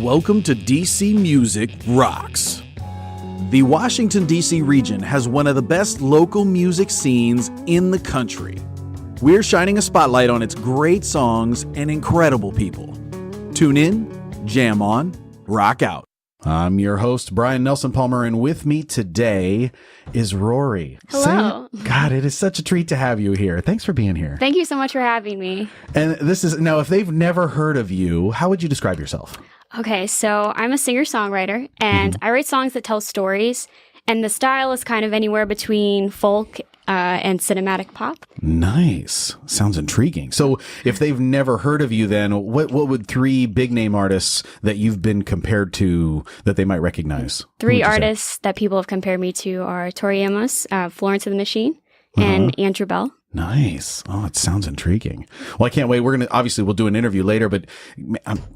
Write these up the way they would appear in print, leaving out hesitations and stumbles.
Welcome to DC Music Rocks. The Washington, D.C. region has one of the best local music scenes in the country. We're shining a spotlight on its great songs and incredible people. Tune in, jam on, rock out. I'm your host, Brian Nelson Palmer, and with me today is Rorie. Hello. God, it is such a treat to have you here. Thanks for being here. Thank you so much for having me. And this is, now, if they've never heard of you, how would you describe yourself? Okay, so I'm a singer-songwriter, and I write songs that tell stories, and the style is kind of anywhere between folk and cinematic pop. Nice. Sounds intriguing. So if they've never heard of you, then what would three big name artists that you've been compared to that they might recognize? Three artists that people have compared me to are Tori Amos, Florence and the Machine, and Andrew Bell. Nice. Oh, it sounds intriguing. Well, I can't wait. We'll do an interview later, but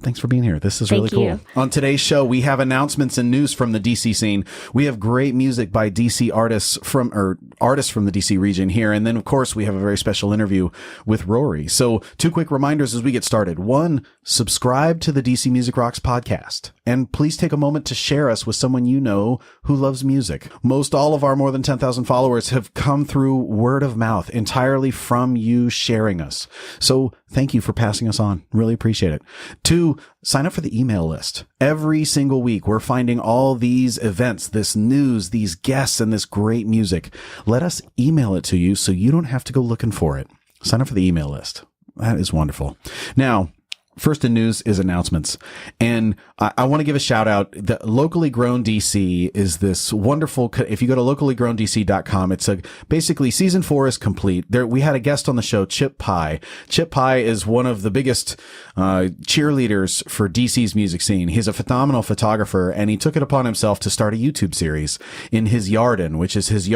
thanks for being here. This is really cool. On today's show, we have announcements and news from the DC scene. We have great music by DC artists from the DC region here. And then, of course, we have a very special interview with Rorie. So 2 quick reminders as we get started. 1, subscribe to the DC Music Rocks podcast. And please take a moment to share us with someone you know who loves music. Most all of our more than 10,000 followers have come through word of mouth, entirely from you sharing us. So thank you for passing us on. Really appreciate it. 2, sign up for the email list. Every single week, we're finding all these events, this news, these guests, and this great music. Let us email it to you so you don't have to go looking for it. Sign up for the email list. That is wonderful. Now, first in news is announcements. And I want to give a shout out. The Locally Grown DC is this wonderful, if you go to locallygrowndc.com, it's basically season 4 is complete. We had a guest on the show, Chip Pye. Chip Pye is one of the biggest cheerleaders for DC's music scene. He's a phenomenal photographer, and he took it upon himself to start a YouTube series in his Yarden, which is his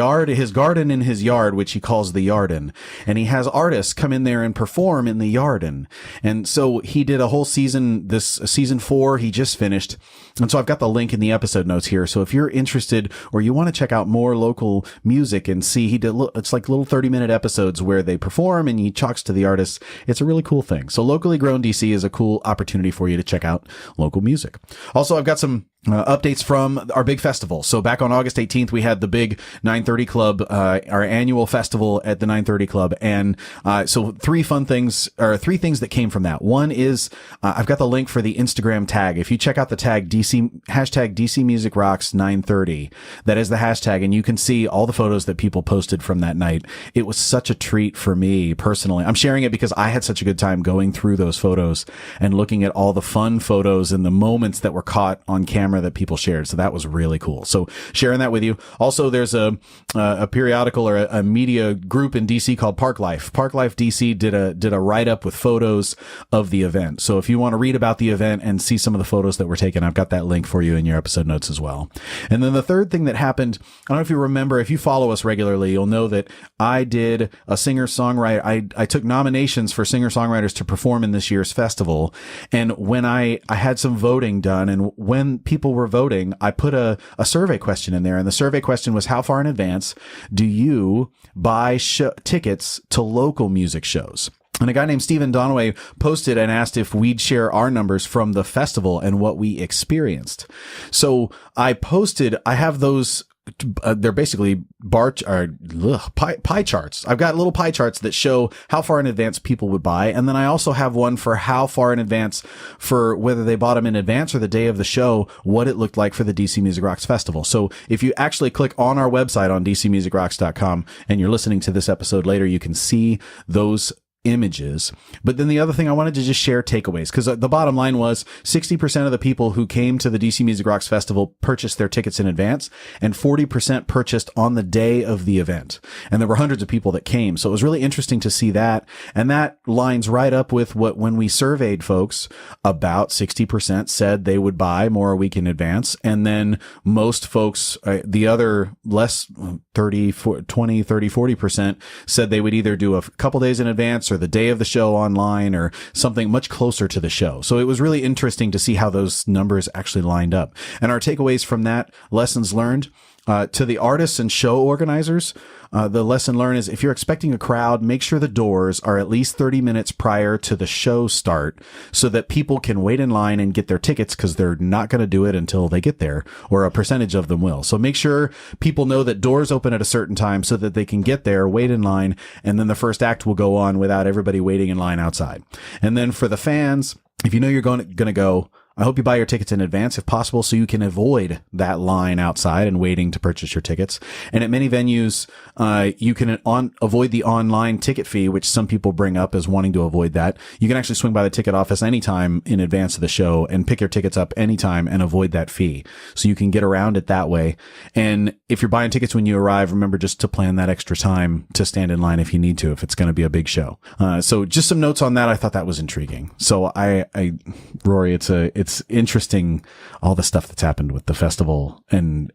garden in his yard, which he calls the Yarden. And he has artists come in there and perform in the Yarden. And so he did a whole season, this season 4, he just finished. And so I've got the link in the episode notes here. So if you're interested or you want to check out more local music and see, it's like little 30-minute episodes where they perform and he talks to the artists. It's a really cool thing. So Locally Grown DC is a cool opportunity for you to check out local music. Also, I've got some updates from our big festival. So back on August 18th, we had the big 930 Club, our annual festival at the 930 Club. And so 3 things that came from that. One is I've got the link for the Instagram tag. If you check out the tag hashtag DC Music Rocks 930, that is the hashtag, and you can see all the photos that people posted from that night. It was such a treat for me personally. I'm sharing it because I had such a good time going through those photos and looking at all the fun photos and the moments that were caught on camera that people shared. So that was really cool. So sharing that with you. Also, there's a periodical or a media group in DC called Park Life. Park Life DC did a write-up with photos of the event. So if you want to read about the event and see some of the photos that were taken, I've got that link for you in your episode notes as well. And then the third thing that happened, I don't know if you remember, if you follow us regularly, you'll know that I did a singer-songwriter. I took nominations for singer-songwriters to perform in this year's festival. And when I had some voting done, and when people were voting, I put a survey question in there. And the survey question was, how far in advance do you buy tickets to local music shows? And a guy named Stephen Donaway posted and asked if we'd share our numbers from the festival and what we experienced. So I have those. They're basically pie charts. I've got little pie charts that show how far in advance people would buy. And then I also have one for how far in advance, for whether they bought them in advance or the day of the show, what it looked like for the DC Music Rocks Festival. So if you actually click on our website on dcmusicrocks.com and you're listening to this episode later, you can see those images. But then the other thing I wanted to just share takeaways, because the bottom line was 60% of the people who came to the DC Music Rocks Festival purchased their tickets in advance, and 40% purchased on the day of the event. And there were hundreds of people that came. So it was really interesting to see that. And that lines right up with when we surveyed folks, about 60% said they would buy more a week in advance. And then most folks, the other less 40% said they would either do a couple days in advance or the day of the show online or something much closer to the show. So it was really interesting to see how those numbers actually lined up. And our takeaways from that, lessons learned, To the artists and show organizers, the lesson learned is if you're expecting a crowd, make sure the doors are at least 30 minutes prior to the show start so that people can wait in line and get their tickets, because they're not going to do it until they get there, or a percentage of them will. So make sure people know that doors open at a certain time so that they can get there, wait in line, and then the first act will go on without everybody waiting in line outside. And then for the fans, if you know you're going to go, I hope you buy your tickets in advance if possible, so you can avoid that line outside and waiting to purchase your tickets. And at many venues, you can avoid the online ticket fee, which some people bring up as wanting to avoid that. You can actually swing by the ticket office anytime in advance of the show and pick your tickets up anytime and avoid that fee. So you can get around it that way. And if you're buying tickets when you arrive, remember just to plan that extra time to stand in line if you need to, if it's going to be a big show. So just some notes on that. I thought that was intriguing. So Rorie, it's interesting, all the stuff that's happened with the festival and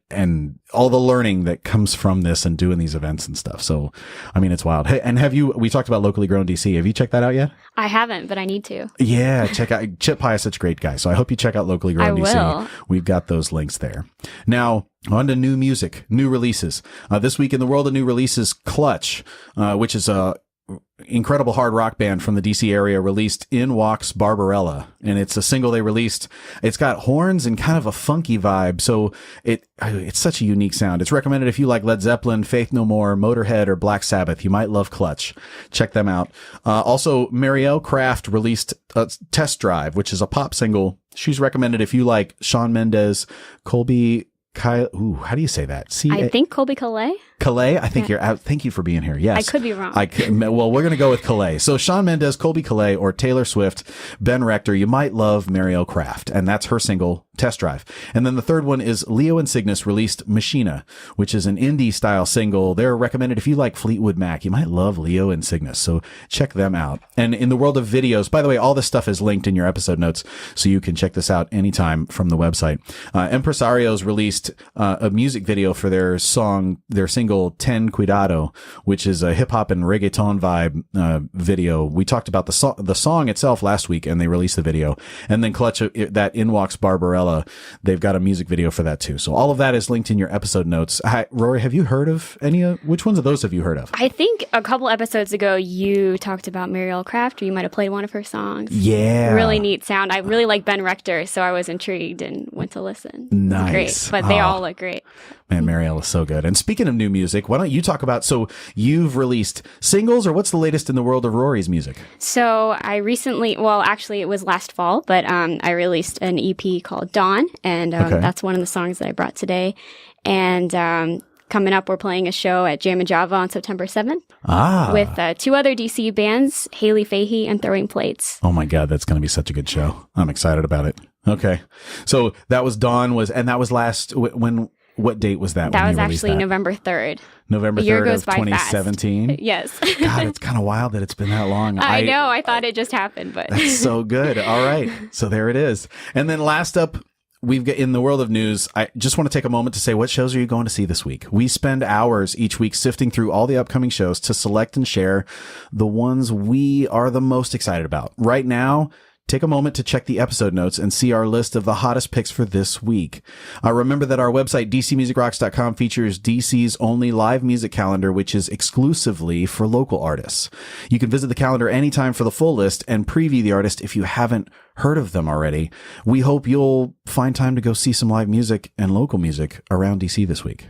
all the learning that comes from this and doing these events and stuff. So, I mean, it's wild. Hey, and we talked about Locally Grown DC. Have you checked that out yet? I haven't, but I need to. Yeah, check out Chip Pie is such a great guy. So I hope you check out Locally Grown DC. Will. We've got those links there. Now, on to new music, new releases. This week in the world of new releases, Clutch, which is a incredible hard rock band from the DC area, released In Walks Barbarella, and it's a single they released. It's got horns and kind of a funky vibe, so it's such a unique sound. It's recommended if you like Led Zeppelin, Faith No More, Motorhead, or Black Sabbath. You might love Clutch. Check them out. Also, Marielle Craft released Test Drive, which is a pop single. She's recommended if you like Shawn Mendes, Colby how do you say that? I think Colby Calais. Calais, I think you're out. Thank you for being here. Yes. I could be wrong. Well, we're going to go with Calais. So Shawn Mendes, Colby Calais, or Taylor Swift, Ben Rector. You might love Marielle Craft, and that's her single, Test Drive. And then the third one is Leo and Cygnus released Machina, which is an indie style single. They're recommended if you like Fleetwood Mac. You might love Leo and Cygnus. So check them out. And in the world of videos, by the way, all this stuff is linked in your episode notes, so you can check this out anytime from the website. Empresarios released a music video for their single Ten Cuidado, which is a hip hop and reggaeton vibe video. We talked about the song itself last week, and they released the video. And then Clutch, that In Walks Barbarella, they've got a music video for that too. So all of that is linked in your episode notes. Rorie, have you heard of which ones of those have you heard of? I think a couple episodes ago you talked about Marielle Craft, or you might have played one of her songs. Yeah. Really neat sound. I really like Ben Rector, so I was intrigued and went to listen. Nice. Great. But they all look great. Man, Marielle is so good. And speaking of new music, why don't you talk about, so you've released singles, or what's the latest in the world of Rorie's music? So I recently, well, actually it was last fall, but I released an EP called Dawn, and that's one of the songs that I brought today. And coming up, we're playing a show at Jam and Java on September 7th with two other DC bands, Haley Fahey and Throwing Plates. Oh my God, that's going to be such a good show. I'm excited about it. Okay. So that was Dawn, and that was what date was that? That was actually November 3rd. November 3rd of 2017? Yes. God, it's kind of wild that it's been that long. I know. I thought it just happened, but. That's so good. All right. So there it is. And then last up, we've got, in the world of news, I just want to take a moment to say, what shows are you going to see this week? We spend hours each week sifting through all the upcoming shows to select and share the ones we are the most excited about. Right now, take a moment to check the episode notes and see our list of the hottest picks for this week. Remember that our website, dcmusicrocks.com, features DC's only live music calendar, which is exclusively for local artists. You can visit the calendar anytime for the full list and preview the artist if you haven't heard of them already. We hope you'll find time to go see some live music and local music around DC this week.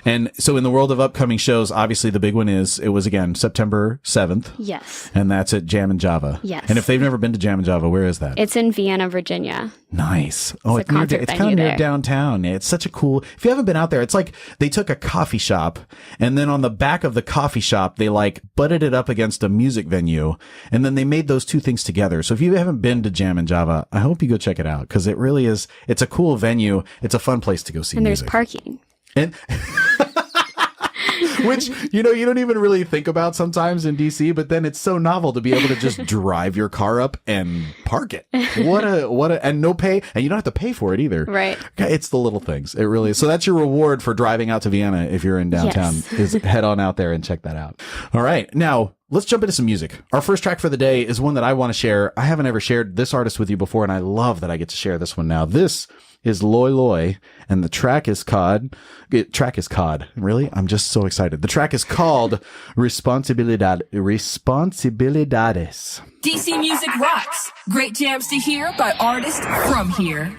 And so in the world of upcoming shows, obviously the big one it was again September 7th. Yes. And that's at Jam and Java. Yes. And if they've never been to Jam and Java, where is that? It's in Vienna, Virginia. Nice. Oh, it's kind of near downtown. It's such a cool, if you haven't been out there, it's like they took a coffee shop, and then on the back of the coffee shop, they like butted it up against a music venue, and then they made those two things together. So if you haven't been to Jam and Java, I hope you go check it out, because it really is, it's a cool venue. It's a fun place to go see and music. And there's parking. And which, you don't even really think about sometimes in DC, but then it's so novel to be able to just drive your car up and park it. And no pay, and you don't have to pay for it either. Right. It's the little things. It really is. So that's your reward for driving out to Vienna if you're in downtown, is head on out there and check that out. All right. Now, let's jump into some music. Our first track for the day is one that I want to share. I haven't ever shared this artist with you before, and I love that I get to share this one now. This is Loi Loi, and the track is called. Really? I'm just so excited. The track is called Responsabilidades. DC Music rocks. Great jams to hear by artists from here.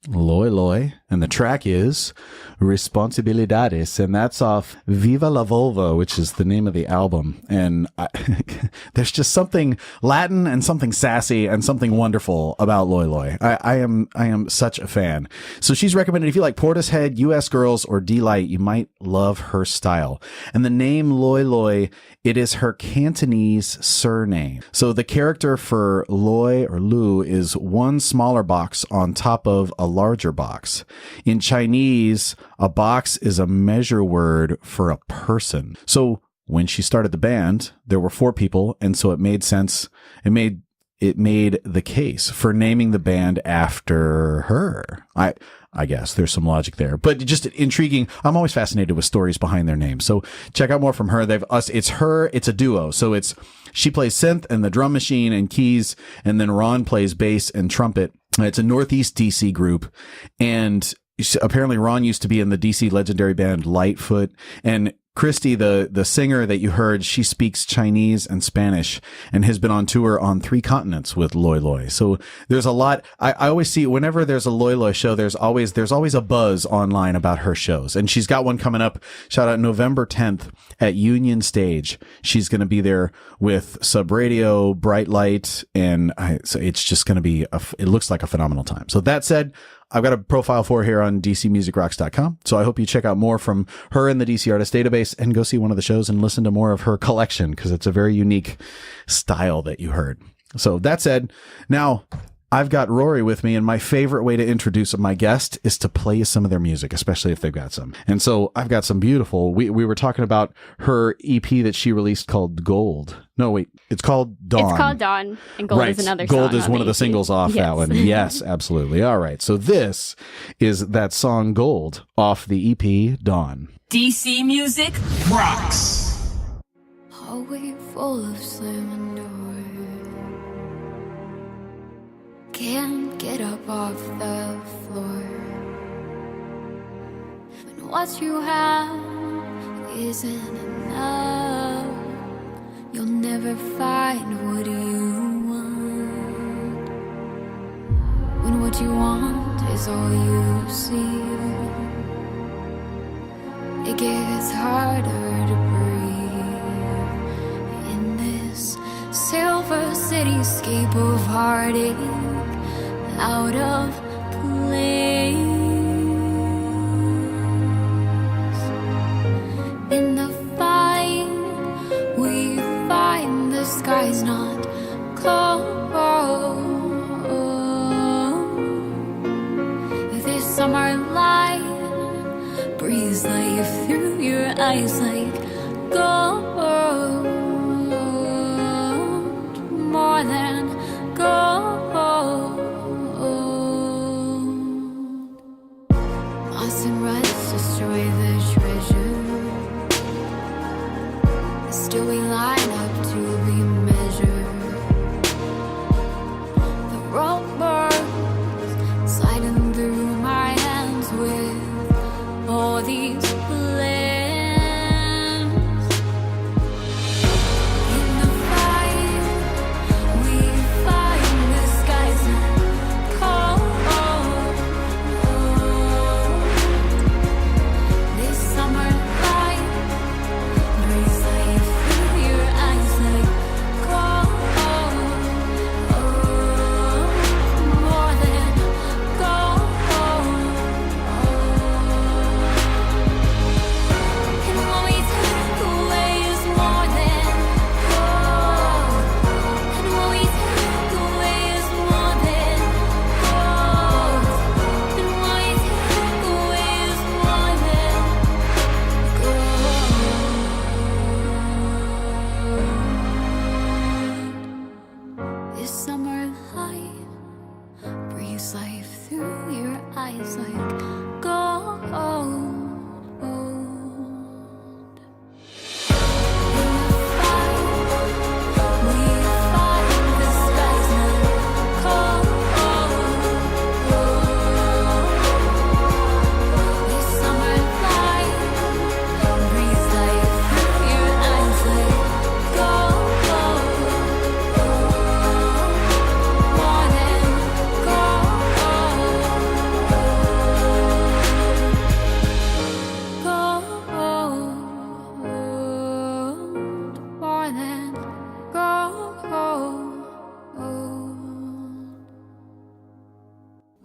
Loi Loi, and the track is Responsabilidades, and that's off Viva la Volva, which is the name of the album. And there's just something Latin and something sassy and something wonderful about Loi Loi. I am such a fan. So she's recommended if you like Portishead, US Girls, or D-Light, you might love her style. And the name Loi Loi, it is her Cantonese surname. So the character for Loi or Lu is one smaller box on top of a larger box. In Chinese, a box is a measure word for a person. So when she started the band, there were 4 people, and so it made sense. It made the case for naming the band after her. I guess there's some logic there, but just intriguing. I'm always fascinated with stories behind their names. So check out more from her. It's a duo. So she plays synth and the drum machine and keys, and then Ron plays bass and trumpet. It's a Northeast DC group, and apparently Ron used to be in the DC legendary band Lightfoot, and Christy, the singer that you heard, she speaks Chinese and Spanish and has been on tour on 3 continents with Loi Loi. So there's a lot. I always see whenever there's a Loi Loi show, there's always a buzz online about her shows. And she's got one coming up. Shout out November 10th at Union Stage. She's going to be there with Sub Radio, Bright Light. And so it's just going to be, it looks like a phenomenal time. So that said, I've got a profile for her here on DCMusicRocks.com. So I hope you check out more from her in the DC Artist Database and go see one of the shows and listen to more of her collection, because it's a very unique style that you heard. So that said, now I've got Rorie with me, and my favorite way to introduce my guest is to play some of their music, especially if they've got some. And so I've got some beautiful, we were talking about her EP that she released called Gold. No, wait, it's called Dawn. It's called Dawn, and Gold is another song. Gold is one of the singles off that one. Yes, absolutely. All right, so this is that song Gold off the EP Dawn. DC Music rocks. Hallway full of slamming doors. Can't get up off the floor. When what you have isn't enough, you'll never find what you want. When what you want is all you see, it gets harder to breathe in this silver cityscape of heartache, out of place. In the fight, we find the sky's not cold. This summer light breathes life through your eyes like gold, more than gold. Moss and rust destroy the treasure. Still we line up to be measured. The rope burns, sliding through my hands with all these plans. In the fight, we find the skies not cold. This summer light breathes life through your eyes like gold, more than gold. And what we take away is more than gold. And what we take away is more than gold. And what we take away is more than gold. This summer light breathes life through your eyes like gold.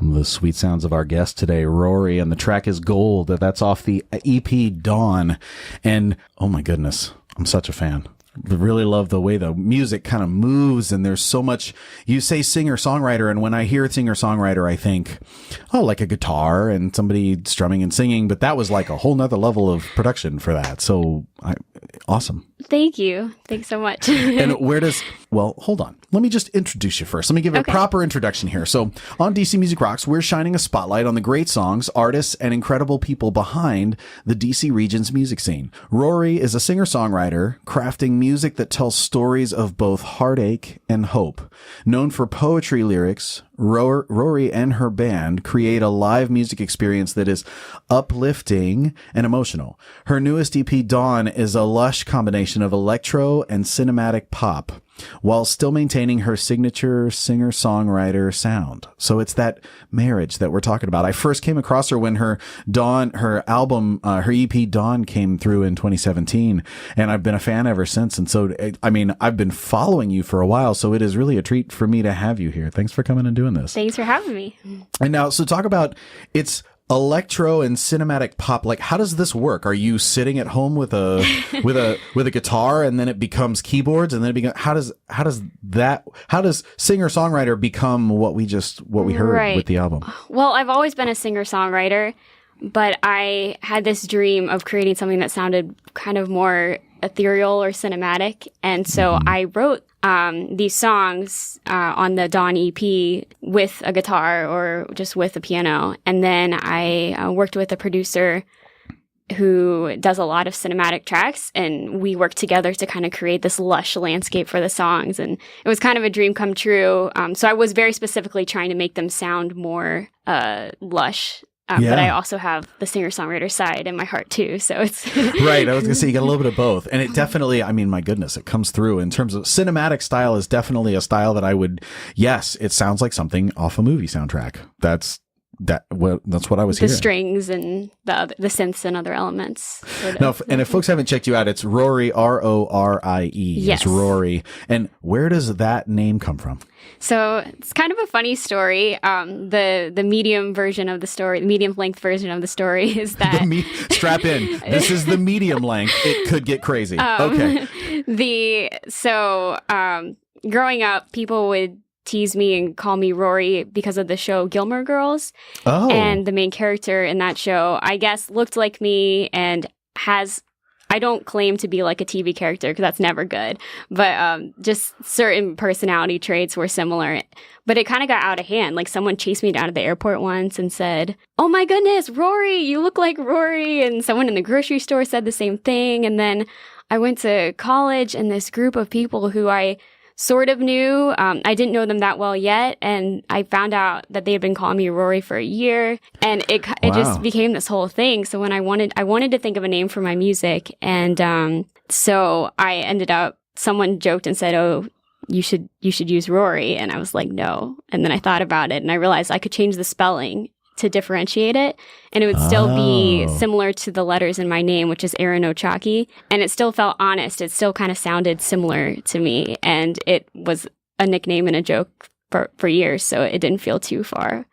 The sweet sounds of our guest today, Rorie, and the track is Gold. That's off the EP Dawn. And oh my goodness, I'm such a fan. I really love the way the music kind of moves, and there's so much. You say singer-songwriter, and when I hear singer-songwriter, I think, oh, like a guitar and somebody strumming and singing, but that was like a whole nother level of production for that. So awesome. Thank you. Thanks so much. And well, hold on. Let me just introduce you first. Let me give a proper introduction here. So on DC Music Rocks, we're shining a spotlight on the great songs, artists, and incredible people behind the DC region's music scene. Rorie is a singer-songwriter crafting music that tells stories of both heartache and hope. Known for poetry lyrics, Rorie and her band create a live music experience that is uplifting and emotional. Her newest EP, Dawn, is a lush combination of electro and cinematic pop, while still maintaining her signature singer-songwriter sound. So it's that marriage that we're talking about. I first came across her when her album, her EP Dawn came through in 2017, and I've been a fan ever since. And so, I mean, I've been following you for a while, so it is really a treat for me to have you here. Thanks for coming and doing this. Thanks for having me. And now, so talk about, it's electro and cinematic pop, like how does this work? Are you sitting at home with a with a guitar and then it becomes keyboards and then it becomes how does singer-songwriter become what we heard with the album? Well, I've always been a singer-songwriter, but I had this dream of creating something that sounded kind of more ethereal or cinematic, and so I wrote these songs on the Dawn EP with a guitar or just with a piano. And then I worked with a producer who does a lot of cinematic tracks, and we worked together to kind of create this lush landscape for the songs. And it was kind of a dream come true. So I was very specifically trying to make them sound more lush. But I also have the singer-songwriter side in my heart too, so it's... Right, I was going to say, you got a little bit of both. And it definitely, I mean, my goodness, it comes through in terms of cinematic style is definitely a style that I would, yes, it sounds like something off a movie soundtrack. That's what I was hearing. The strings and the synths and other elements. Sort of. Now, and if folks haven't checked you out, it's Rorie, Rorie. Yes. It's Rorie. And where does that name come from? So it's kind of a funny story. The medium version of the story, the medium length version of the story is that... strap in. This is the medium length. It could get crazy. Okay. Growing up, people would tease me and call me Rorie because of the show Gilmore Girls. Oh. And the main character in that show, I guess, looked like me and I don't claim to be like a TV character because that's never good, but just certain personality traits were similar. But it kind of got out of hand. Like someone chased me down at the airport once and said, "Oh my goodness, Rorie, you look like Rorie." And someone in the grocery store said the same thing. And then I went to college and this group of people who I sort of knew. I didn't know them that well yet, and I found out that they had been calling me Rorie for a year, and it just became this whole thing. So when I wanted to think of a name for my music, and so I ended up. Someone joked and said, "Oh, you should use Rorie," and I was like, "No." And then I thought about it, and I realized I could change the spelling to differentiate it, and it would still be similar to the letters in my name, which is Aaron Ochaki, and it still felt honest. It still kind of sounded similar to me, and it was a nickname and a joke for years, so it didn't feel too far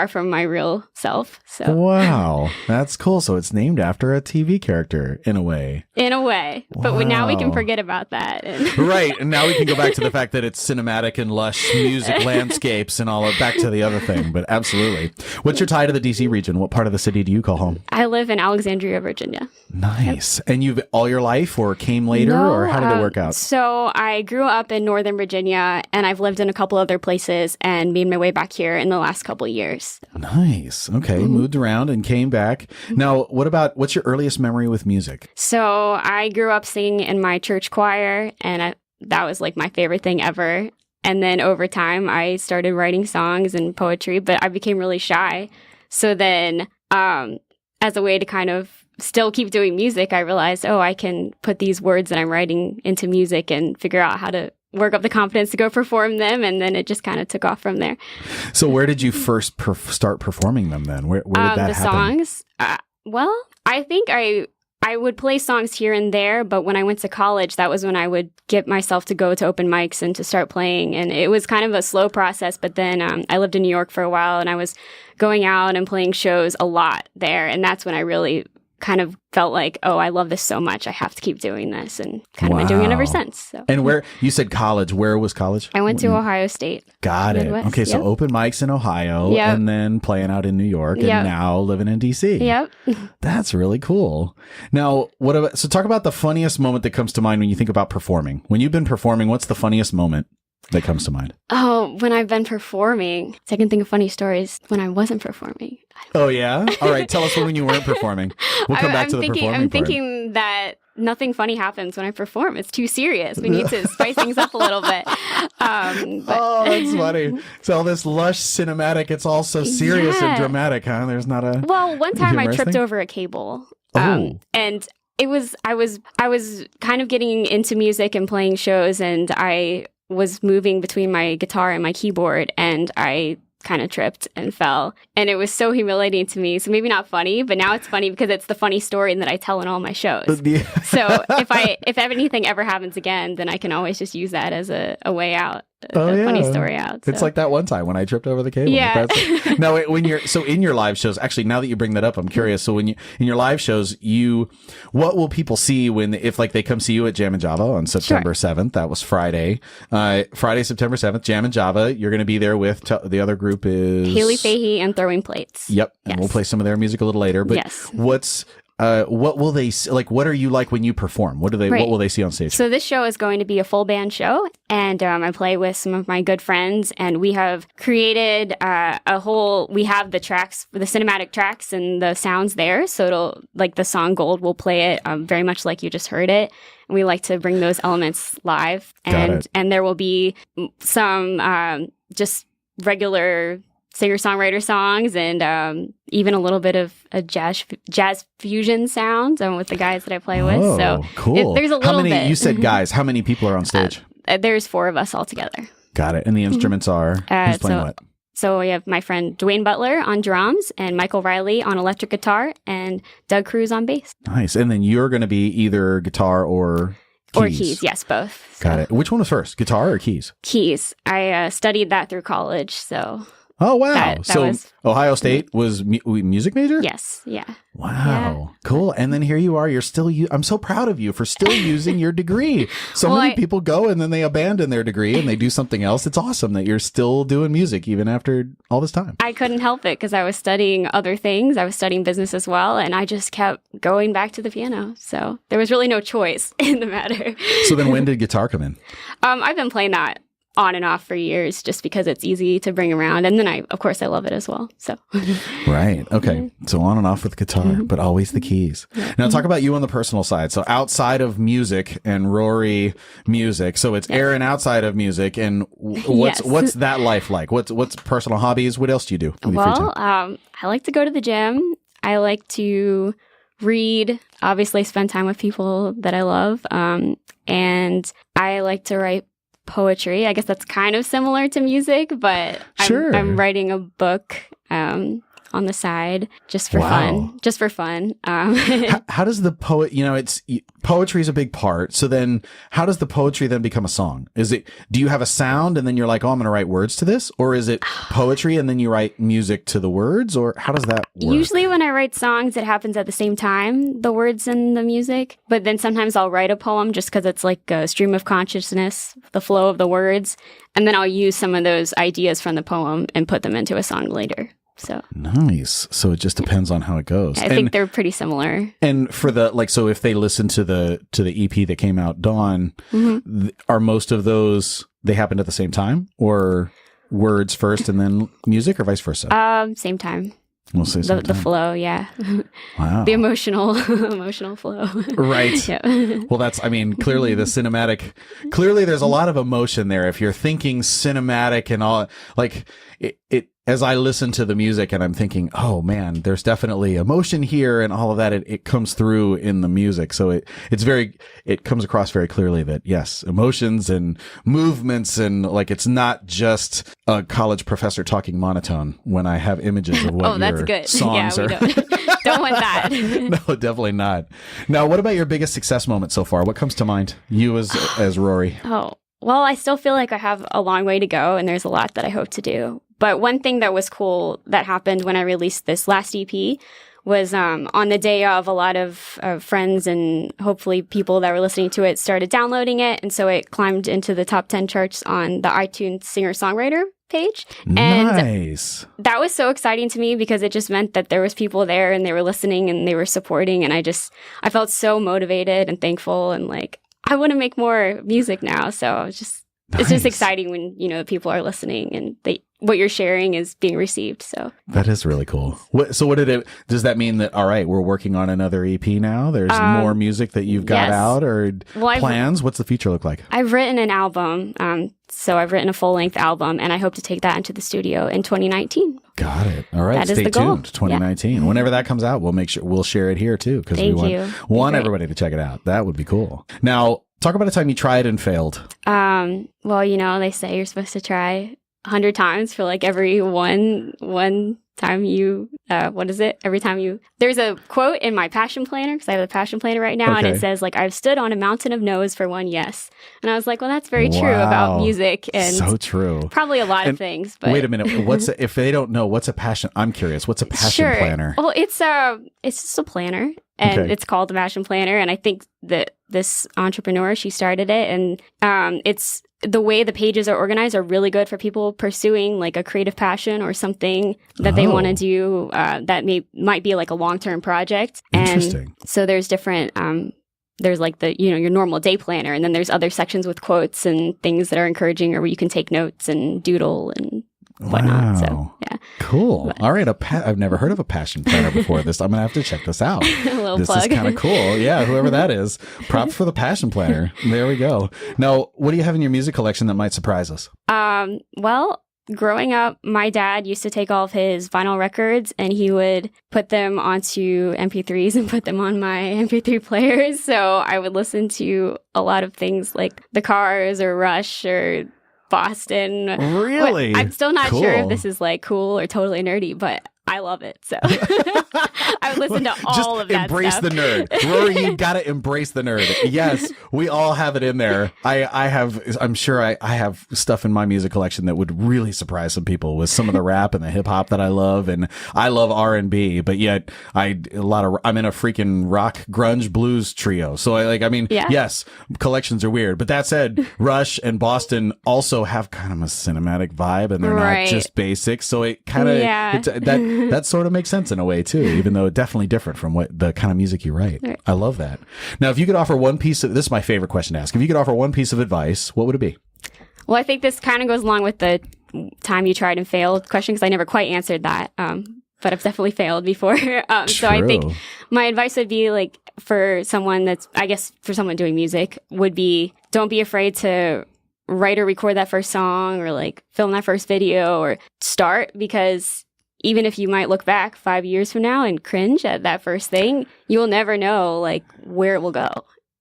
from my real self. So wow, that's cool. So it's named after a TV character in a way. But now we can forget about that. Right, and now we can go back to the fact that it's cinematic and lush music landscapes and all of back to the other thing. But absolutely. What's your tie to the DC region? What part of the city do you call home? I live in Alexandria, Virginia. Nice. Yep. And you've all your life, or came later, or how did it work out? So I grew up in Northern Virginia, and I've lived in a couple other places and made my way back here in the last couple of years. Nice. Okay. Moved around and came back. Now, what's your earliest memory with music? So I grew up singing in my church choir, and that was like my favorite thing ever. And then over time, I started writing songs and poetry, but I became really shy. So then, as a way to kind of still keep doing music, I realized, I can put these words that I'm writing into music and figure out how to work up the confidence to go perform them, and then it just kind of took off from there. So where did you first start performing them then? Where did that happen? The songs? Well, I think I would play songs here and there, but when I went to college, that was when I would get myself to go to open mics and to start playing, and it was kind of a slow process, but then I lived in New York for a while, and I was going out and playing shows a lot there, and that's when I really kind of felt like, I love this so much. I have to keep doing this, and kind of been doing it ever since. So. And where, you said college, where was college? I went to Ohio State. Got Midwest. it. Okay, so open mics in Ohio, and then playing out in New York, and now living in DC. Yep. That's really cool. Now, so talk about the funniest moment that comes to mind when you think about performing. When you've been performing, what's the funniest moment that comes to mind? When I've been performing, so I can think of funny stories when I wasn't performing. Oh, yeah? All right. Tell us when you weren't performing. We'll come back to the performing I'm part. Thinking that nothing funny happens when I perform. It's too serious. We need to spice things up a little bit. That's funny. So all this lush cinematic, it's all so serious and dramatic, huh? There's not a... Well, one time I tripped over a cable. And I was kind of getting into music and playing shows, and I was moving between my guitar and my keyboard, and I kind of tripped and fell, and it was so humiliating to me. So maybe not funny, but now it's funny because it's the funny story that I tell in all my shows. So if anything ever happens again, then I can always just use that as a way out. funny story out. So. It's like that one time when I tripped over the cable. Yeah. Now, when you're in your live shows, actually, now that you bring that up, I'm curious. So in your live shows, what will people see if they come see you at Jam and Java on September 7th? That was Friday. Friday, September 7th, Jam and Java. You're going to be there with the other group is Haley Fahey and Throwing Plates. Yep. And we'll play some of their music a little later. But what will they like? What are you like when you perform? What will they see on stage? So this show is going to be a full band show, and I play with some of my good friends, and we have created we have the tracks, the cinematic tracks and the sounds there. So it'll, like the song Gold, we'll play it very much like you just heard it. And we like to bring those elements live, and there will be some just regular singer-songwriter songs and even a little bit of a jazz fusion sound with the guys that I play with. So cool. There's a little bit. You said guys. How many people are on stage? There's 4 of us all together. Got it. And the instruments are? Who's playing what? So we have my friend Dwayne Butler on drums and Michael Riley on electric guitar and Doug Cruz on bass. Nice. And then you're going to be either guitar or keys? Or keys, yes, both. Got it. Which one was first, guitar or keys? Keys. I studied that through college, so... Oh, wow. That Ohio State was music major? Yes. Yeah. Wow. Yeah. Cool. And then here you are. You're still, I'm so proud of you for still using your degree. So many people go and then they abandon their degree and they do something else. It's awesome that you're still doing music even after all this time. I couldn't help it because I was studying other things. I was studying business as well. And I just kept going back to the piano. So there was really no choice in the matter. So then when did guitar come in? I've been playing that on and off for years just because it's easy to bring around. And then of course, I love it as well. So Right. Okay. So on and off with guitar, but always the keys. Now talk about you on the personal side. So outside of music and Rorie music. So it's Aaron outside of music. And what's that life like? What's personal hobbies? What else do you do? I like to go to the gym. I like to read, obviously spend time with people that I love. And I like to write poetry. I guess that's kind of similar to music, but I'm writing a book on the side just for fun. Just for fun. How does the poetry is a big part. So then how does the poetry then become a song? Do you have a sound and then you're like, oh, I'm going to write words to this? Or is it poetry and then you write music to the words? Or how does that work? Usually when I write songs, it happens at the same time, the words and the music. But then sometimes I'll write a poem just because it's like a stream of consciousness, the flow of the words. And then I'll use some of those ideas from the poem and put them into a song later. So nice. So it just depends on how it goes. I think they're pretty similar. And for so if they listen to the EP that came out, Dawn, are most of those, they happened at the same time, or words first and then music, or vice versa? Same time. We'll say the flow, yeah. Wow. The emotional flow. Right. Yeah. Well, clearly the cinematic, clearly there's a lot of emotion there. If you're thinking cinematic and all, like it as I listen to the music and I'm thinking, oh man, there's definitely emotion here and all of that. It comes through in the music. So it comes across very clearly that yes, emotions and movements and like, it's not just a college professor talking monotone when I have images of what that's your good. songs are. Don't want that. No, definitely not. Now, what about your biggest success moment so far? What comes to mind? You as Rorie. Oh, well, I still feel like I have a long way to go and there's a lot that I hope to do. But one thing that was cool that happened when I released this last EP was on the day of, a lot of friends and hopefully people that were listening to it started downloading it. And so it climbed into the top 10 charts on the iTunes singer-songwriter page. And nice. That was so exciting to me because it just meant that there was people there and they were listening and they were supporting. And I felt so motivated and thankful and like, I want to make more music now. So it's just exciting when, people are listening and what you're sharing is being received. So that is really cool. Does that mean that, all right, we're working on another EP now? There's more music that you've got out or plans? What's the future look like? I've written an album. So I've written a full length album and I hope to take that into the studio in 2019. Got it. All right. That Stay is the goal. tuned. 2019. Yeah. Whenever that comes out, we'll make sure we'll share it here too. Because we want everybody to check it out. That would be cool. Now, talk about a time you tried and failed. Well, they say you're supposed to try 100 times for like every one time you, what is it? Every time you, there's a quote in my passion planner, because I have a passion planner right now, and it says, like, I've stood on a mountain of no's for one yes. And I was like, well, that's very true about music. And so true. Probably a lot of things. But wait a minute. If they don't know, what's a passion? I'm curious. What's a passion planner? Well, it's just a planner, and it's called the passion planner. And I think that this entrepreneur, she started it, and it's the way the pages are organized are really good for people pursuing like a creative passion or something that they want to do that might be like a long-term project. Interesting. And so there's different there's like the, your normal day planner, and then there's other sections with quotes and things that are encouraging, or where you can take notes and doodle and whatnot. Wow. So yeah. Cool. But, all right. I've never heard of a passion planner before this. I'm going to have to check this out. A little this plug. is kind of cool. Yeah. Whoever that is. Props for the passion planner. There we go. Now, what do you have in your music collection that might surprise us? Well, growing up, my dad used to take all of his vinyl records and he would put them onto MP3s and put them on my MP3 players. So I would listen to a lot of things like The Cars or Rush or Boston. Really? I'm still not sure if this is like cool or totally nerdy, but I love it. So I would listen to all of that embrace stuff. the nerd. Rorie, you got to embrace the nerd. Yes, we all have it in there. I'm sure I have stuff in my music collection that would really surprise some people with some of the rap and the hip hop that I love. And I love R&B, but yet I'm in a freaking rock, grunge, blues trio. So yes, collections are weird. But that said, Rush and Boston also have kind of a cinematic vibe, and they're not just basic. So it kind of, that sort of makes sense in a way too, even though definitely different from what the kind of music you write. Right. I love that. Now, if you could offer this is my favorite question to ask. If you could offer one piece of advice, what would it be? Well, I think this kind of goes along with the time you tried and failed question, because I never quite answered that. But I've definitely failed before. So I think my advice would be like for someone doing music would be, don't be afraid to write or record that first song or like film that first video or start, because even if you might look back 5 years from now and cringe at that first thing, you will never know like where it will go.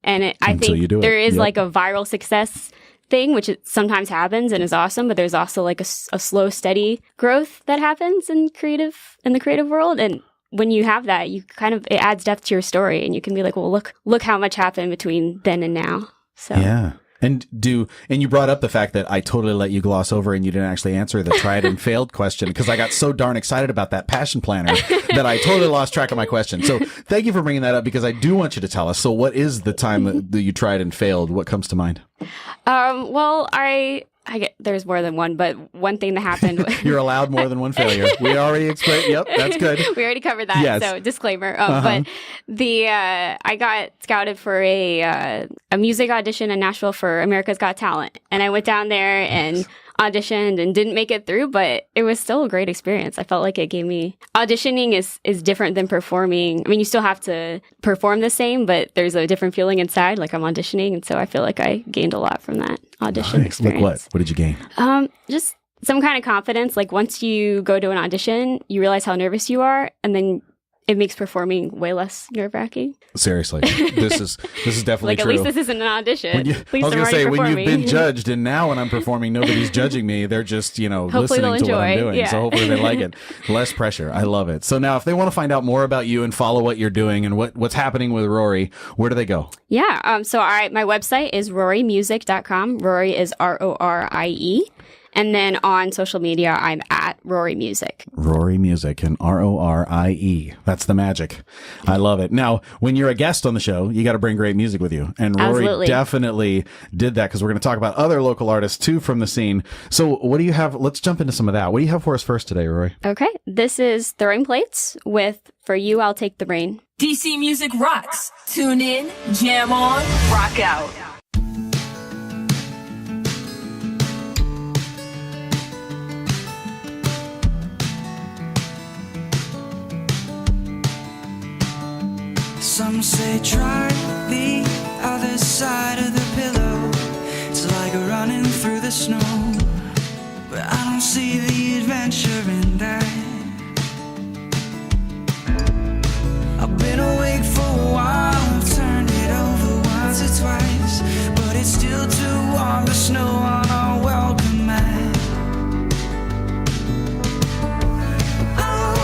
And I think there is like a viral success thing, which sometimes happens and is awesome, but there's also like a slow, steady growth that happens in the creative world. And when you have that, it adds depth to your story, and you can be like, well, look how much happened between then and now. So yeah. And you brought up the fact that I totally let you gloss over and you didn't actually answer the tried and failed question, because I got so darn excited about that passion planner that I totally lost track of my question. So thank you for bringing that up, because I do want you to tell us. So what is the time that you tried and failed? What comes to mind? Well, I get there's more than one, but one thing that happened. You're allowed more than one failure. We already explained. Yep, that's good. We already covered that. Yes. So disclaimer. But I got scouted for a music audition in Nashville for America's Got Talent, and I went down there and auditioned and didn't make it through, but it was still a great experience. I felt like it gave me auditioning is different than performing. I mean, you still have to perform the same, but there's a different feeling inside, like I'm auditioning, and so I feel like I gained a lot from that audition experience. Like what? What did you gain? Just some kind of confidence. Like once you go to an audition, you realize how nervous you are, and then it makes performing way less nerve-wracking. Seriously, this is definitely like, true. At least this isn't an audition. I was going to say, when you've been judged, and now when I'm performing, nobody's judging me. They're just, listening to what I'm doing. Yeah. So hopefully they like it. Less pressure. I love it. So now, if they want to find out more about you and follow what you're doing and what's happening with Rorie, where do they go? Yeah. My website is roriemusic.com. Rorie is Rorie. And then on social media, I'm at Rorie Music. Rorie Music and Rorie. That's the magic. I love it. Now, when you're a guest on the show, you got to bring great music with you. And Rorie definitely did that, because we're going to talk about other local artists too from the scene. So what do you have? Let's jump into some of that. What do you have for us first today, Rorie? Okay. This is Throwing Plates with For You, I'll Take the Rain. DC Music rocks. Tune in, jam on, rock out. Some say try the other side of the pillow. It's like running through the snow, but I don't see the adventure in that. I've been awake for a while, turned it over once or twice, but it's still too warm to snow on our welcome mat. Oh,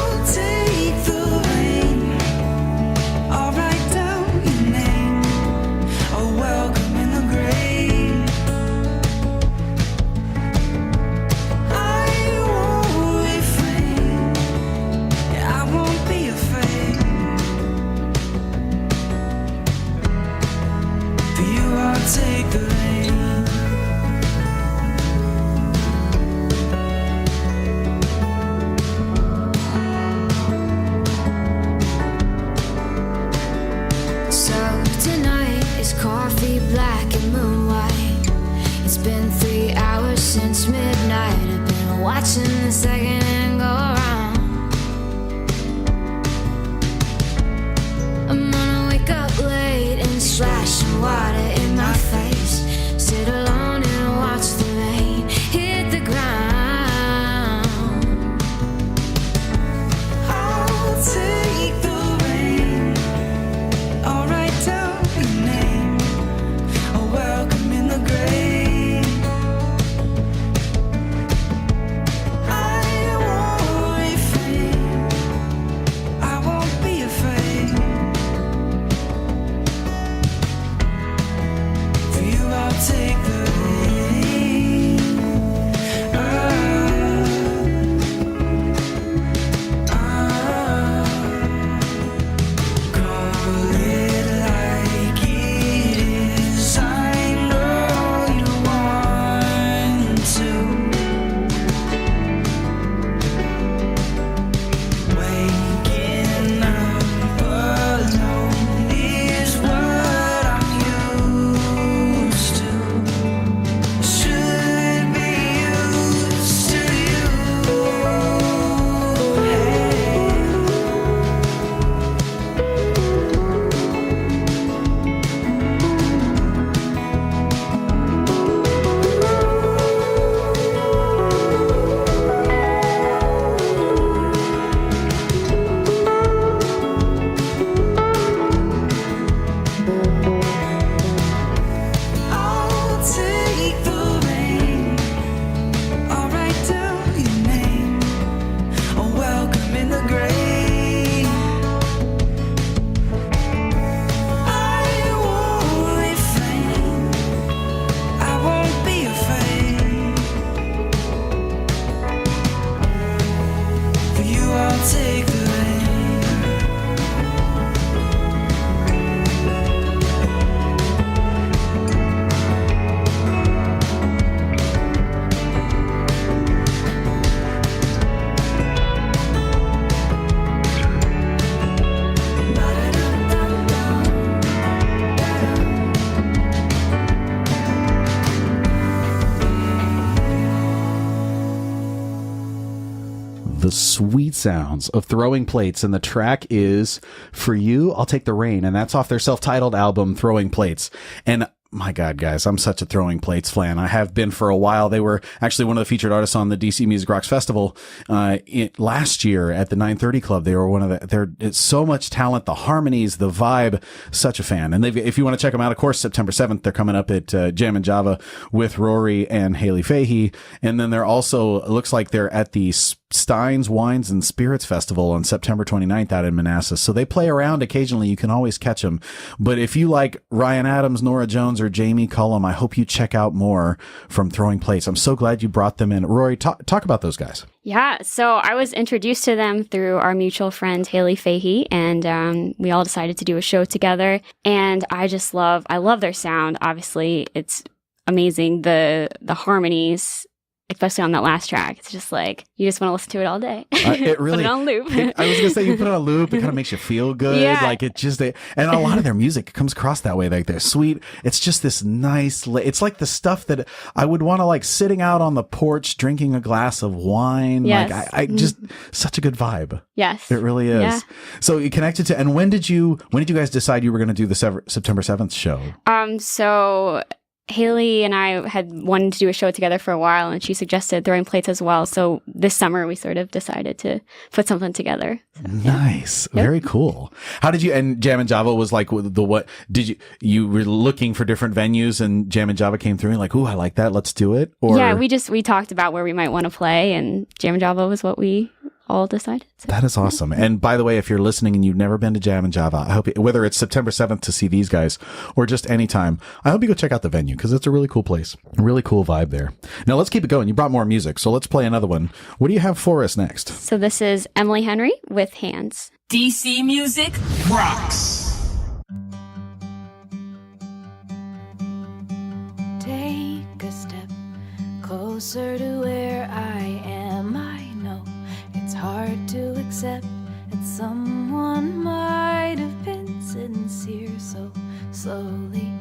the sweet sounds of Throwing Plates, and the track is For You, I'll Take the Rain, and that's off their self-titled album, Throwing Plates. And my God, guys, I'm such a Throwing Plates fan. I have been for a while. They were actually one of the featured artists on the DC Music Rocks Festival last year at the 930 Club. They were one of it's so much talent, the harmonies, the vibe. Such a fan. And if you want to check them out, of course, September 7th, they're coming up at Jam and Java with Rorie and Haley Fahey. And then they're also, it looks like they're at the Steins Wines and Spirits Festival on September 29th out in Manassas. So they play around occasionally. You can always catch them. But if you like Ryan Adams, Nora Jones, or Jamie Cullum, I hope you check out more from Throwing Plates. I'm so glad you brought them in. Rorie, talk about those guys. Yeah, so I was introduced to them through our mutual friend Haley Fahey, and we all decided to do a show together. And I love their sound. Obviously, it's amazing. The harmonies, especially on that last track, it's just like you just want to listen to it all day. It really put it on loop. I was gonna say, you put it on loop, it kind of makes you feel good. Yeah. Like it just, and a lot of their music comes across that way. Like they're sweet. It's just this nice. It's like the stuff that I would want to like sitting out on the porch drinking a glass of wine. Yes. Like I just such a good vibe. Yes, it really is. Yeah. So you connected to, and when did you guys decide you were going to do the September 7th show? So Haley and I had wanted to do a show together for a while, and she suggested Throwing Plates as well. So this summer we sort of decided to put something together. So, nice. Yep. Very cool. How did you, and Jam and Java was like you were looking for different venues and Jam and Java came through and like, ooh, I like that. Let's do it. Or yeah, we talked about where we might want to play, and Jam and Java was what we all decided. So. That is awesome. And by the way, if you're listening and you've never been to Jam and Java, I hope whether it's September 7th to see these guys or just anytime, I hope you go check out the venue because it's a really cool place. A really cool vibe there. Now let's keep it going. You brought more music, so let's play another one. What do you have for us next? So this is Emily Henry with Hands. DC Music Rocks. Take a step closer to where I am. I know it's hard to accept that someone might have been sincere. So slowly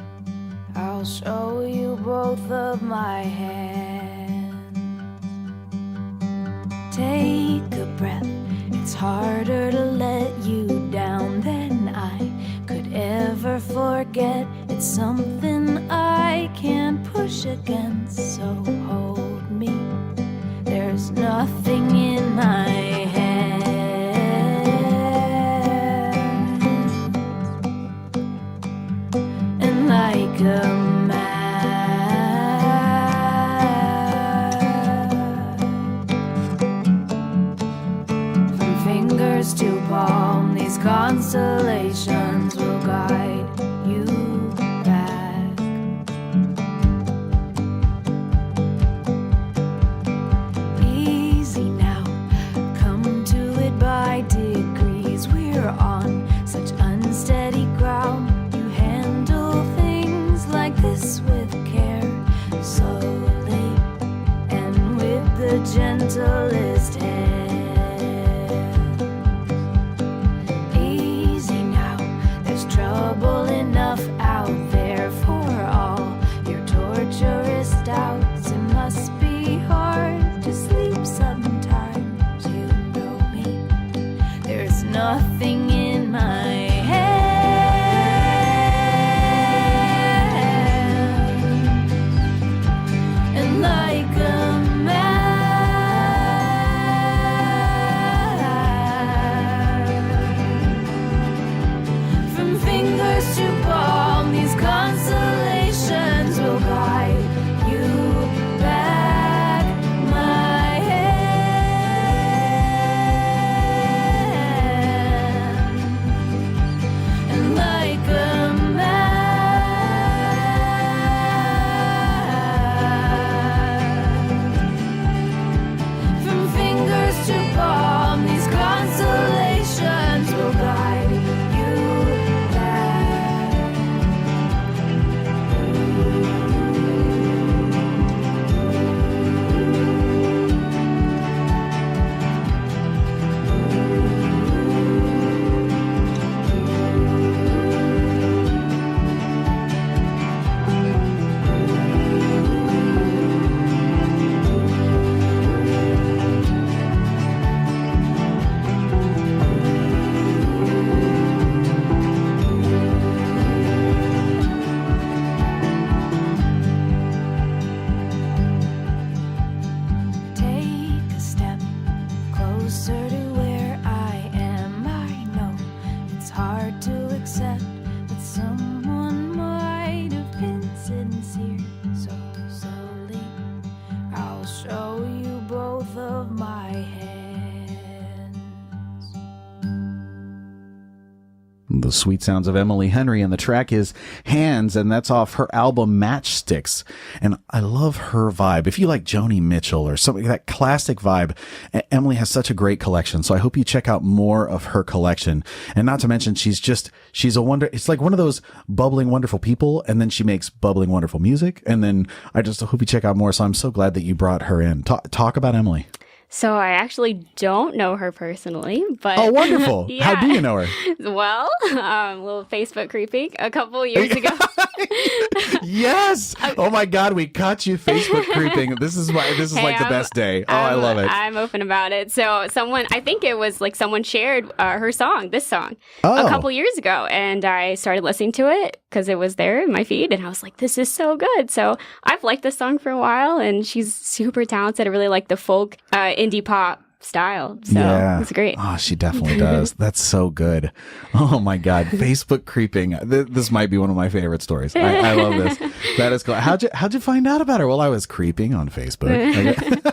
I'll show you both of my hands. Take a breath. It's harder to let you down than I could ever forget. It's something I can't push against, so hold me. There's nothing in my head. And like a to palm, these constellations will guide you back. Easy now, come to it by degrees. We're on such unsteady ground. You handle things like this with care, slowly and with the gentlest hand. Trouble enough out there for all your torturous doubts. It must be hard to sleep sometimes. You know me. There's nothing in my head. And like a fingers to palm, these constellations will guide you back. My hand. closer to where I am. I know it's hard to accept that someone might have been sincere. So slowly I'll show you both of my hands. The sweet sounds of Emily Henry, and the track is Hands, and that's off her album Matchsticks. And I love her vibe. If you like Joni Mitchell or something, that classic vibe, Emily has such a great collection. So I hope you check out more of her collection. And not to mention, she's a wonder. It's like one of those bubbling, wonderful people. And then she makes bubbling, wonderful music. And then I just hope you check out more. So I'm so glad that you brought her in. Talk about Emily. So I actually don't know her personally, but oh, wonderful! Yeah. How do you know her? Well, a little Facebook creeping a couple years ago. Yes! Oh my God, we caught you Facebook creeping. This is like the best day. Oh, I love it. I'm open about it. So I think it was like someone shared this song, a couple years ago, and I started listening to it because it was there in my feed, and I was like, this is so good. So I've liked this song for a while, and she's super talented. I really like the folk indie pop style. So it's great. Oh, she definitely does. That's so good. Oh my God. Facebook creeping. This might be one of my favorite stories. I love this. That is cool. How'd you find out about her? Well, I was creeping on Facebook.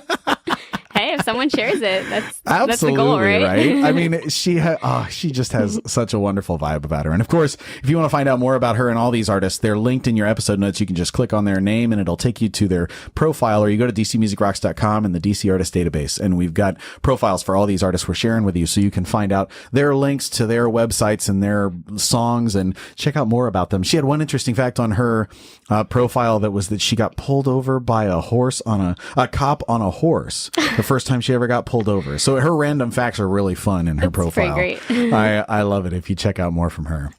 Hey, if someone shares it, that's the goal, right? I mean, she just has such a wonderful vibe about her. And of course, if you want to find out more about her and all these artists, they're linked in your episode notes. You can just click on their name and it'll take you to their profile, or you go to dcmusicrocks.com and the DC Artist Database. And we've got profiles for all these artists we're sharing with you, so you can find out their links to their websites and their songs and check out more about them. She had one interesting fact on her profile that was that she got pulled over by a cop on a horse. The first time she ever got pulled over. So her random facts are really fun in her profile. Pretty great. I love it if you check out more from her.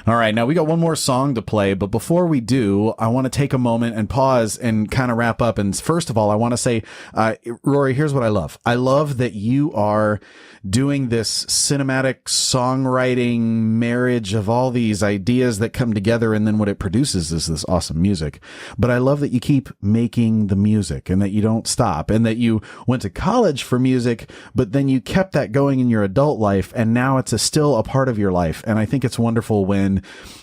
All right. Now we got one more song to play, but before we do, I want to take a moment and pause and kind of wrap up. And first of all, I want to say, Rorie, here's what I love. I love that you are doing this cinematic songwriting marriage of all these ideas that come together, and then what it produces is this awesome music. But I love that you keep making the music and that you don't stop, and that you went to college for music, but then you kept that going in your adult life, and now it's still a part of your life. And I think it's wonderful when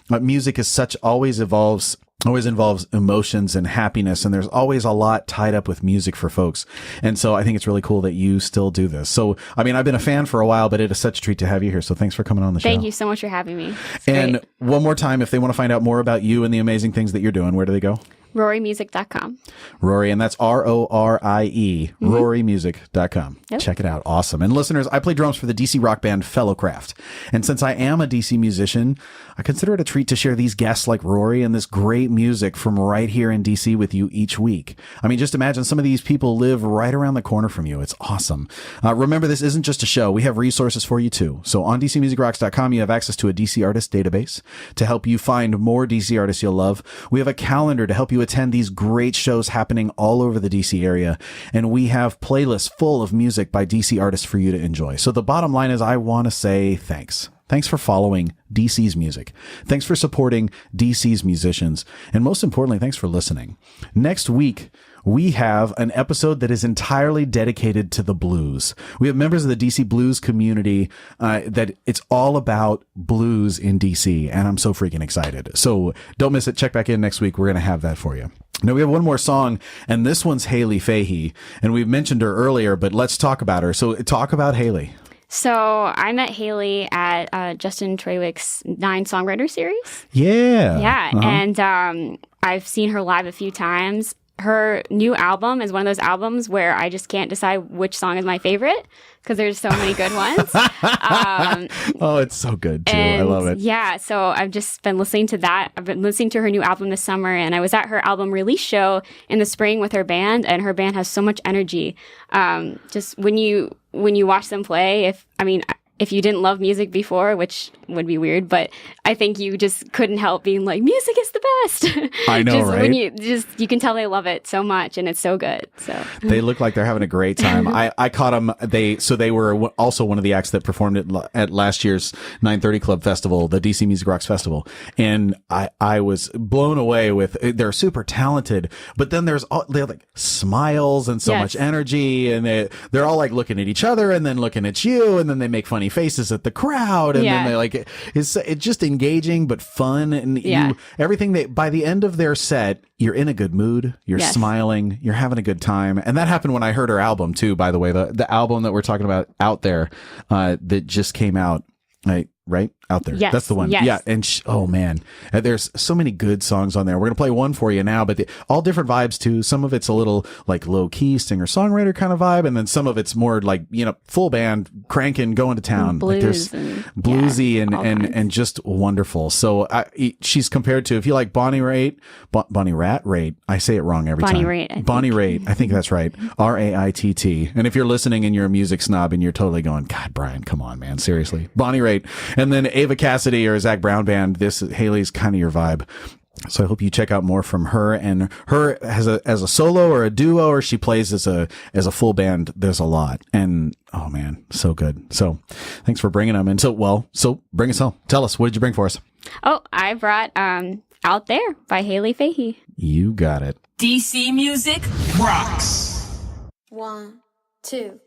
music is always involves emotions and happiness, and there's always a lot tied up with music for folks. And so I think it's really cool that you still do this. So, I mean, I've been a fan for a while, but it is such a treat to have you here. So thanks for coming on the show. Thank you so much for having me. And great. One more time, if they want to find out more about you and the amazing things that you're doing, where do they go? RorieMusic.com. Rorie, and that's RORIE, RorieMusic.com. Yep. Check it out. Awesome. And listeners, I play drums for the DC rock band Fellowcraft. And since I am a DC musician, I consider it a treat to share these guests like Rorie and this great music from right here in DC with you each week. I mean, just imagine some of these people live right around the corner from you. It's awesome. Remember, this isn't just a show. We have resources for you too. So on DCMusicRocks.com, you have access to a DC artist database to help you find more DC artists you'll love. We have a calendar to help you attend these great shows happening all over the DC area. And we have playlists full of music by DC artists for you to enjoy. So the bottom line is, I want to say thanks. Thanks for following DC's music. Thanks for supporting DC's musicians. And most importantly, thanks for listening. Next week, we have an episode that is entirely dedicated to the blues. We have members of the DC blues community that it's all about blues in DC, and I'm so freaking excited. So don't miss it. Check back in next week. We're going to have that for you. Now, we have one more song, and this one's Haley Fahey, and we've mentioned her earlier, but let's talk about her. So talk about Haley. So I met Haley at Justin Trawick's 9 Songwriter Series. Yeah. Yeah. Uh-huh. And I've seen her live a few times. Her new album is one of those albums where I just can't decide which song is my favorite because there's so many good ones. Oh, it's so good too. I love it. Yeah, so I've just been listening to that. I've been listening to her new album this summer, and I was at her album release show in the spring with her band, and her band has so much energy. Just when you watch them play, if you didn't love music before, which would be weird, but I think you just couldn't help being like, music is the best. I know, just right? When you can tell they love it so much, and it's so good. So they look like they're having a great time. I caught them. They were also one of the acts that performed at last year's 930 Club Festival, the DC Music Rocks Festival, and I was blown away with. They're super talented, but then they're like smiles and so much energy, and they're all like looking at each other and then looking at you, and then they make funny faces at the crowd, and then they like it's just engaging but fun, and everything by the end of their set, you're in a good mood, you're smiling, you're having a good time. And that happened when I heard her album too, by the way, the album that we're talking about Out There, that just came out, right? Out There. Yes, that's the one. yes. Yeah. And oh man, there's so many good songs on there. We're going to play one for you now, but all different vibes too. Some of it's a little like low key singer songwriter kind of vibe. And then some of it's more like, full band cranking, going to town. Blues, like there's bluesy and just wonderful. So she's compared to, if you like Bonnie Raitt, I say it wrong every time. Bonnie Raitt. I think that's right. Raitt. And if you're listening and you're a music snob and you're totally going, God, Brian, come on, man. Seriously. Bonnie Raitt. And then Ava Cassidy or Zach Brown Band. Haley's kind of your vibe. So I hope you check out more from her, and her as a solo or a duo, or she plays as a full band. There's a lot, and oh man, so good. So thanks for bringing them. And so bring us home. Tell us, what did you bring for us? Oh, I brought Out There by Haley Fahey. You got it. DC Music Rocks. 1, 2.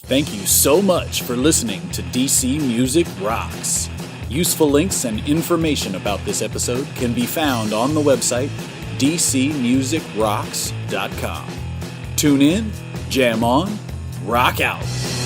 Thank you so much for listening to DC Music Rocks. Useful links and information about this episode can be found on the website dcmusicrocks.com. Tune in, jam on, rock out.